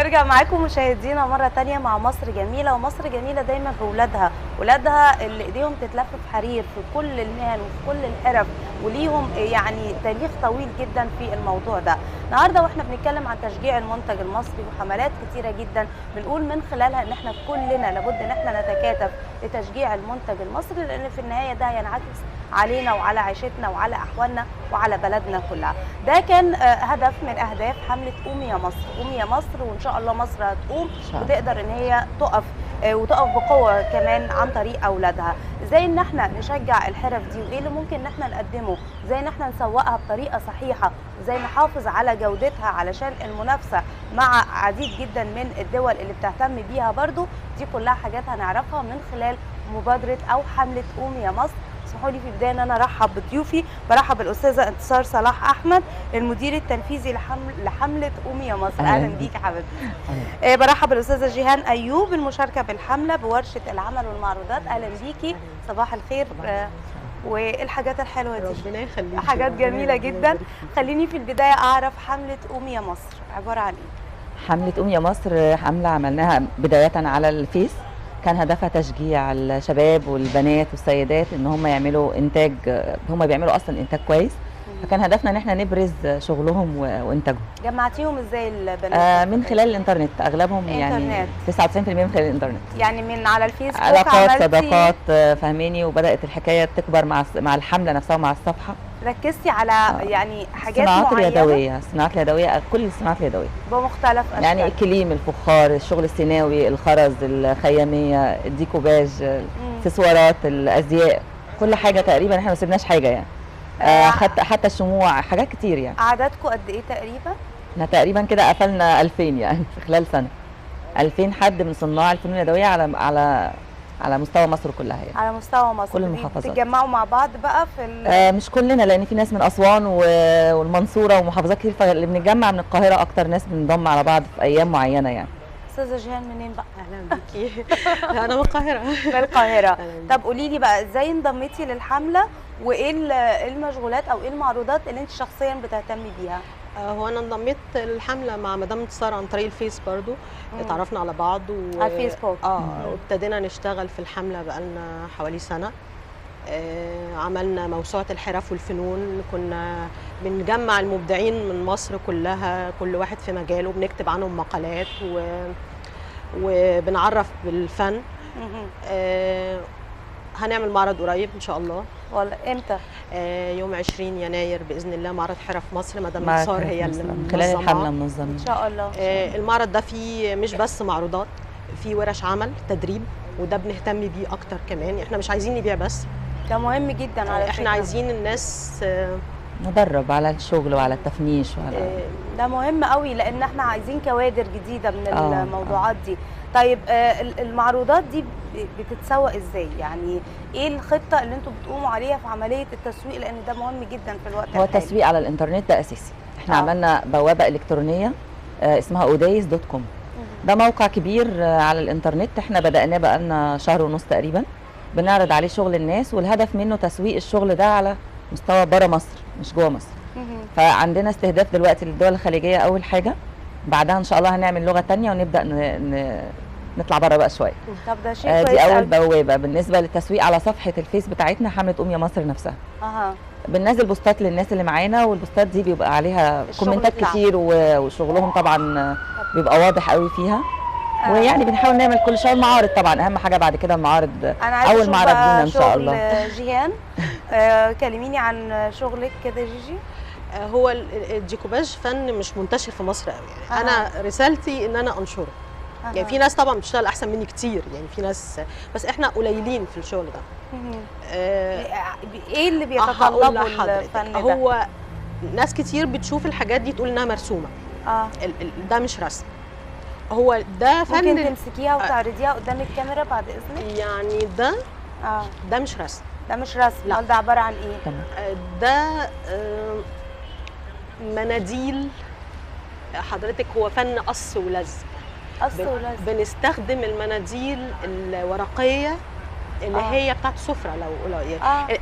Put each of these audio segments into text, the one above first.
ونرجع معاكم مشاهدينا مرة تانية مع مصر جميلة. ومصر جميلة دايما بولادها، ولادها اللي ايديهم تتلف في حرير في كل المهن وفي كل الحرف، وليهم يعني تاريخ طويل جدا في الموضوع ده. النهارده واحنا بنتكلم عن تشجيع المنتج المصري وحملات كتيرة جدا بنقول من خلالها ان احنا كلنا لابد ان احنا نتكاتف لتشجيع المنتج المصري، لان في النهاية ده هينعكس علينا وعلى عيشتنا وعلى احوالنا وعلى بلدنا كلها. ده كان هدف من اهداف حمله قومي يا مصر. قومي يا مصر، وان شاء الله مصر هتقوم وتقدر ان هي تقف بقوه كمان عن طريق اولادها. ازاي ان احنا نشجع الحرف دي، وايه اللي ممكن ان احنا نقدمه، ازاي ان احنا نسوقها بطريقه صحيحه، ازاي نحافظ على جودتها علشان المنافسه مع عديد جدا من الدول اللي بتهتم بيها برضو. دي كلها حاجات هنعرفها من خلال مبادره او حمله قومي يا مصر. اسمحوا لي في البدايه ان انا ارحب بضيوفي. برحب بالاستاذه انتصار صلاح احمد، المدير التنفيذي لحمله قومي يا مصر. اهلا بيك يا حبيبتي. برحب بالاستاذه جيهان ايوب، المشاركه بالحمله بورشه العمل والمعروضات. اهلا بيكي، صباح الخير. والحاجات الحلوه دي ربنا يخليكي، حاجات جميله جدا. خليني في البدايه اعرف حمله قومي يا مصر عباره عن ايه؟ حمله قومي يا مصر حمله عملناها بدايه على الفيس، كان هدفها تشجيع الشباب والبنات والسيدات ان هم يعملوا انتاج. هم بيعملوا اصلا انتاج كويس، فكان هدفنا ان احنا نبرز شغلهم وانتاجهم. جمعتيهم ازاي البنات؟ من خلال الانترنت، اغلبهم يعني 99% من خلال الانترنت، يعني من على الفيسبوك، علاقات صداقات، فاهماني. وبدات الحكايه تكبر مع الحمله نفسها ومع الصفحه. ركزتي على يعني حاجات الصناعات معينه؟ اليدويه، الصناعات اليدويه، كل الصناعات اليدويه بمختلف اشكالها، يعني الكليم، الفخار، الشغل السيناوي، الخرز، الخياميه، الديكوباج، الاكسسوارات، الازياء، كل حاجه تقريبا احنا ما سيبناش حاجه يعني. حتى الشموع، حاجات كتير يعني. عددكم قد ايه تقريبا؟ احنا تقريبا كده قفلنا 2000 يعني في خلال سنه. 2000 حد من صناع الفنون اليدويه على مستوى مصر كلها يعني. على مستوى مصر كل المحافظات. بتتجمعوا مع بعض بقى في مش كلنا، لان في ناس من اسوان والمنصوره ومحافظات كتير، فاللي بنتجمع من القاهره اكتر ناس بنضم على بعض في ايام معينه يعني. استاذه جيهان منين بقى؟ اهلا بيكي. انا من القاهره. من القاهره. طب قولي لي بقى ازاي انضميتي للحمله، وايه المشغولات او ايه المعروضات اللي انت شخصيا بتهتمي بيها؟ هو انا انضميت الحمله مع مدام انتصار عن طريق الفيس برضو. اتعرفنا على بعض على الفيسبوك. وابتدينا نشتغل في الحمله بقالنا حوالي سنه. عملنا موسوعه الحرف والفنون، كنا بنجمع المبدعين من مصر كلها، كل واحد في مجاله، بنكتب عنهم مقالات وبنعرف بالفن. هنعمل معرض قريب ان شاء الله. والله امتى؟ يوم 20 يناير باذن الله، معرض حرف مصر. مدام انتصار هي اللي من خلال الحمله منظمه ان شاء الله. المعرض ده فيه مش بس معروضات، فيه ورش عمل، تدريب، وده بنهتم بيه اكتر كمان. احنا مش عايزين نبيع بس، ده مهم جدا على فكرة. احنا عايزين الناس ندرب على الشغل وعلى التفنيش وعلى ده مهم قوي، لان احنا عايزين كوادر جديده من الموضوعات دي. طيب المعروضات دي بتتسوق ازاي؟ يعني ايه الخطه اللي انتم بتقوموا عليها في عمليه التسويق، لان ده مهم جدا في الوقت الحالي. هو التسويق على الانترنت ده اساسي. احنا عملنا بوابه الكترونيه اسمها odais.com. ده موقع كبير على الانترنت، احنا بدأناه بقالنا شهر ونص تقريبا، بنعرض عليه شغل الناس، والهدف منه تسويق الشغل ده على مستوى بره مصر مش جوه مصر. فعندنا استهداف دلوقتي للدول الخليجيه اول حاجه، بعدها ان شاء الله هنعمل لغه ثانيه ونبدا نطلع بره بقى شويه. طب ده شيء كويس. دي اول بوابه. بالنسبه للتسويق على صفحه الفيس بتاعتنا حمله قومي يا مصر نفسها. بننزل بوستات للناس اللي معانا، والبوستات دي بيبقى عليها كومنتات كتير، وشغلهم طبعا بيبقى واضح قوي فيها. ويعني بنحاول نعمل كل شويه معارض، طبعا اهم حاجه بعد كده المعارض. اول معرض لينا ان شاء الله. جيهان كلميني عن شغلك كده جيجي. هو الديكوباج فن مش منتشر في مصر قوي يعني. انا رسالتي ان انا انشره. يعني في ناس طبعا بتشتغل احسن مني كتير، يعني في ناس، بس احنا قليلين في الشغل ده. ايه اللي بيتطلبه الفن ده؟ هو ناس كتير بتشوف الحاجات دي تقول انها مرسومه. ده مش رسم، هو ده فن. ممكن تمسكيها وتعرضيها قدام الكاميرا بعد اذنك؟ يعني ده مش رسم. ده مش رسم. لا. ده عباره عن ايه؟ ده مناديل حضرتك. هو فن قص ولزق. قص ولزق. بنستخدم المناديل الورقيه اللي هي بتاعت السفره، لو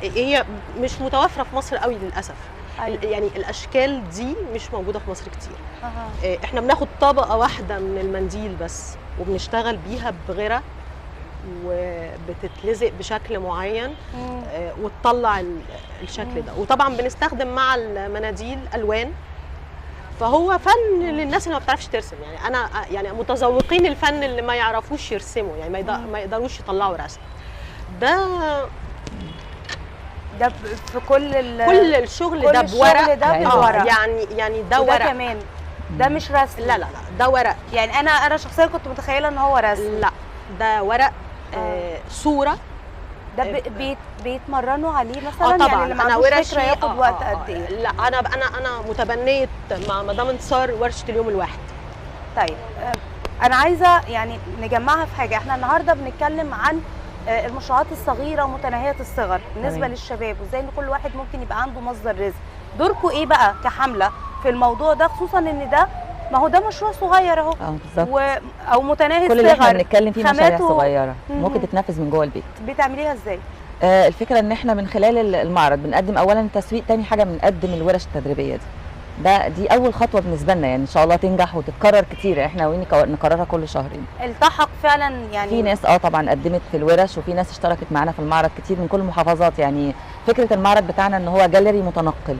هي مش متوفره في مصر قوي للاسف. أيوة. يعني الاشكال دي مش موجوده في مصر كتير. أها. احنا بناخد طبقه واحده من المنديل بس وبنشتغل بيها بغيره وبتتلزق بشكل معين مم. وتطلع الشكل ده. وطبعا بنستخدم مع المناديل الوان، فهو فن للناس اللي ما بتعرفش ترسم. يعني انا يعني متذوقين الفن اللي ما يعرفوش يرسموا، يعني ما يقدروش يطلعوا رسم. ده في كل كل الشغل كل ده الشغل بورق. ده بالورق. يعني ده وده ورق كمان ده مش رسم. لا ده ورق. يعني انا شخصيا كنت متخيله ان هو رسم. لا ده ورق. صوره. ده بيتمرنوا عليه مثلا؟ طبعا. يعني اللي ما انا عندوش ورشي فكره ياخد وقت قد ايه؟ لا انا متبنيه مع مدام انتصار ورشه اليوم الواحد. طيب انا عايزه يعني نجمعها في حاجه. احنا النهارده بنتكلم عن المشروعات الصغيره ومتناهيه الصغر بالنسبه تمام. للشباب، وازاي ان كل واحد ممكن يبقى عنده مصدر رزق. دوركم ايه بقى كحمله في الموضوع ده، خصوصا ان ده ما هو ده مشروع صغير اهو بالظبط. او متناهي كل اللي احنا الصغر. بنتكلم فيه مشاريع خاماته صغيره مم. ممكن تتنفذ من جوه البيت. بتعمليها ازاي؟ الفكره ان احنا من خلال المعرض بنقدم اولا تسويق، تاني حاجه بنقدم الورش التدريبيه دي اول خطوه بالنسبه لنا، يعني ان شاء الله تنجح وتتكرر كتير. احنا ناويين نكررها كل شهرين. التحق فعلا يعني في ناس طبعا قدمت في الورش، وفي ناس اشتركت معانا في المعرض كتير من كل المحافظات. يعني فكره المعرض بتاعنا ان هو جاليري متنقل.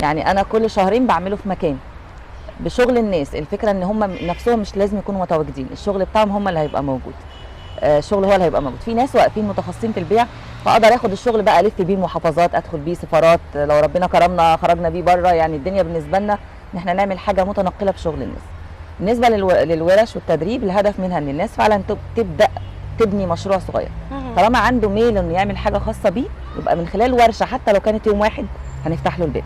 يعني انا كل شهرين بعمله في مكان بشغل الناس. الفكره ان هم نفسهم مش لازم يكونوا متواجدين، الشغل بتاعهم هم اللي هيبقى موجود. الشغل هو اللي هيبقى موجود. في ناس واقفين متخصصين في البيع، فاقدر اخد الشغل بقى الف بيه المحافظات، ادخل بيه سفارات، لو ربنا كرمنا خرجنا بيه بره. يعني الدنيا بالنسبه لنا ان احنا نعمل حاجه متنقله بشغل الناس. بالنسبه للورش والتدريب، الهدف منها ان الناس فعلا تبدا تبني مشروع صغير. طالما عنده ميل انه يعمل حاجه خاصه بيه، يبقى من خلال ورشه حتى لو كانت يوم واحد هنفتح له الباب.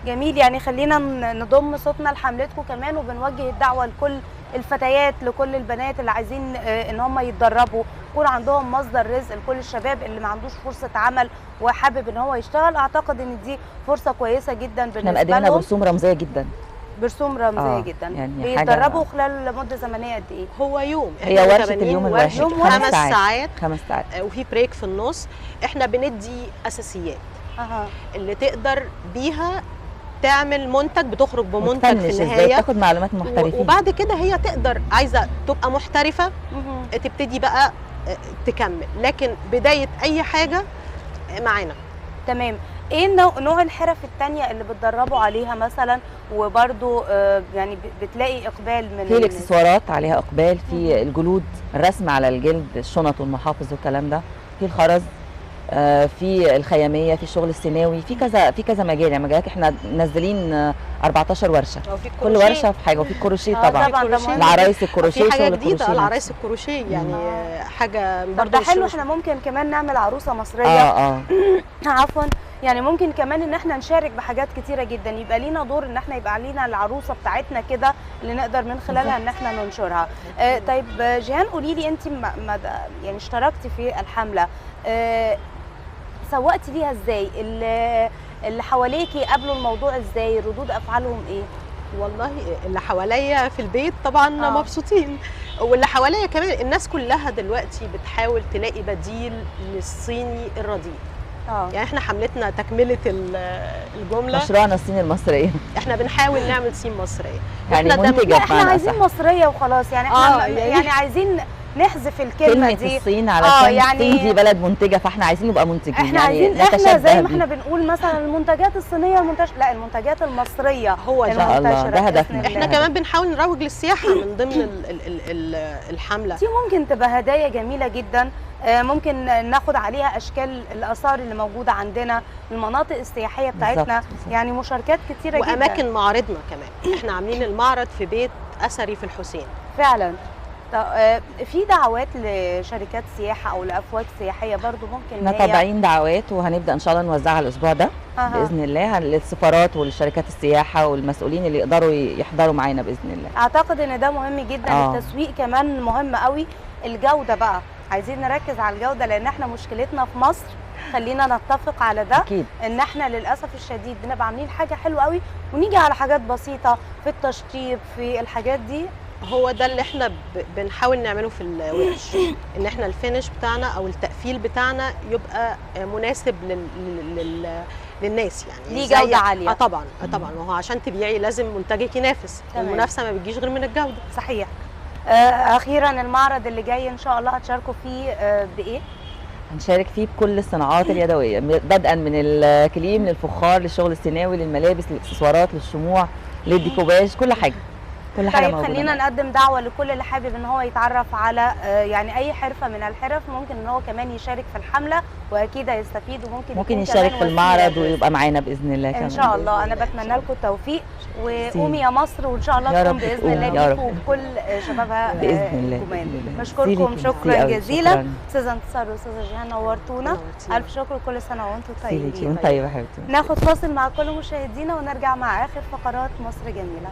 جميل. يعني خلينا نضم صوتنا لحملتكم كمان، وبنوجه الدعوه لكل الفتيات، لكل البنات اللي عايزين ان هم يتدربوا، يكون عندهم مصدر رزق. لكل الشباب اللي ما عندوش فرصه عمل وحابب ان هو يشتغل، اعتقد ان دي فرصه كويسه جدا بالنسبه لهم. احنا مقدمينها برسوم رمزيه جدا. برسوم رمزيه جدا. يعني بيتدربوا خلال مده زمنيه قد ايه؟ هو يوم. هي ورشه اليوم الواحد 5 ساعات. 5 ساعات وفي بريك في النص. احنا بندي اساسيات اللي تقدر بيها تعمل منتج، بتخرج بمنتج في النهايه، تاخد معلومات محترفين. وبعد كده هي تقدر عايزه تبقى محترفه تبتدي بقى تكمل. لكن بدايه اي حاجه معانا. تمام. ايه نوع الحرف الثانيه اللي بتدربوا عليها مثلا، وبرده يعني بتلاقي اقبال من في الاكسسوارات عليها اقبال، في الجلود، الرسم على الجلد، الشنط والمحافظ والكلام ده، في الخرز، في الخياميه، في الشغل السيناوي، في كذا مجال. يعني مجالات احنا منزلين 14 ورشه، كل ورشه في حاجه. وفي الكروشيه طبعا العرايس الكروشيه، في حاجه جديده العرايس الكروشيه. يعني حاجه برضه ده حلو. احنا ممكن كمان نعمل عروسه مصريه. عفوا. يعني ممكن كمان ان احنا نشارك بحاجات كتيره جدا، يبقى لينا دور ان احنا يبقى لينا العروسه بتاعتنا كده اللي نقدر من خلالها ان احنا ننشرها. طيب جيهان، قولي لي انت يعني اشتركتي في الحمله، سوقتي ليها ازاي؟ اللي حواليكي قابلوا الموضوع ازاي؟ ردود افعالهم ايه؟ والله اللي حواليا في البيت طبعا مبسوطين، واللي حواليا كمان الناس كلها دلوقتي بتحاول تلاقي بديل للصيني الرديء. يعني احنا حملتنا تكمله الجمله، مشروعنا الصين المصريه. احنا بنحاول نعمل صين مصريه. يعني منتجه. احنا عايزين مصريه وخلاص. يعني احنا يعني عايزين نحذف الكلمه دي، الصين، علشان يعني الصين دي بلد منتجه، فاحنا عايزين نبقى منتجين. احنا عايزين احنا زي ما احنا بنقول مثلا المنتجات الصينيه المنتشره، لا المنتجات المصريه هو ان شاء الله ده هدفنا. احنا كمان بنحاول نروج للسياحه من ضمن الحمله دي. ممكن تبقى هدايا جميله جدا، ممكن ناخد عليها اشكال الاثار اللي موجوده عندنا، المناطق السياحيه بتاعتنا. بالزبط. يعني مشاركات كتيره جدا، واماكن معارضنا كمان. احنا عاملين المعرض في بيت اثري في الحسين فعلا. في دعوات لشركات سياحه او لافواج سياحيه برضو ممكن؟ احنا طابعين دعوات وهنبدا ان شاء الله نوزعها الاسبوع ده باذن الله للسفارات ولشركات السياحه والمسؤولين اللي يقدروا يحضروا معانا باذن الله. اعتقد ان ده مهم جدا. التسويق كمان مهم قوي. الجوده بقى عايزين نركز على الجوده، لان احنا مشكلتنا في مصر، خلينا نتفق على ده، أكيد. ان احنا للاسف الشديد بنبقى عاملين حاجه حلوه قوي ونيجي على حاجات بسيطه في التشطيب في الحاجات دي. هو ده اللي احنا بنحاول نعمله في الورش، ان احنا الفينش بتاعنا او التقفيل بتاعنا يبقى مناسب للناس يعني ليه زي- جودة عالية. طبعا طبعا، وهو عشان تبيعي لازم منتجك ينافس، تمام. المنافسه ما بتجيش غير من الجوده. صحيح. اخيرا المعرض اللي جاي ان شاء الله هتشاركوا فيه بايه؟ هنشارك فيه بكل الصناعات اليدويه، بدءا من الكليم للفخار للشغل السيناوي للملابس للاكسسوارات للشموع للديكوباج، كل حاجه حاجه طيب موجوده خلينا معانا. نقدم دعوه لكل اللي حابب ان هو يتعرف على يعني اي حرفه من الحرف، ممكن ان هو كمان يشارك في الحمله واكيد هيستفيد، وممكن ممكن يكون يشارك كمان في وسيلة المعرض للرزق. ويبقى معانا باذن الله كمان. ان شاء الله. انا بإذن الله. بتمنى لكم التوفيق، ميرسي. وقومي يا مصر وان شاء الله يا تقوم رب باذن تقوم، الله يا بيكم رب. وكل شبابها باذن الله كمان. بإذن الله. بشكركم ميرسي شكرا ليكي أوي، جزيلا. شكراً. استاذه انتصار واستاذه جيهان نورتونا. نورتينا. الف شكر، كل سنه وانتم ميرسي ليكي، طيبين. وانت طيبه يا حبيبتي. ناخد فاصل مع كل مشاهدينا ونرجع مع اخر فقرات مصر جميله.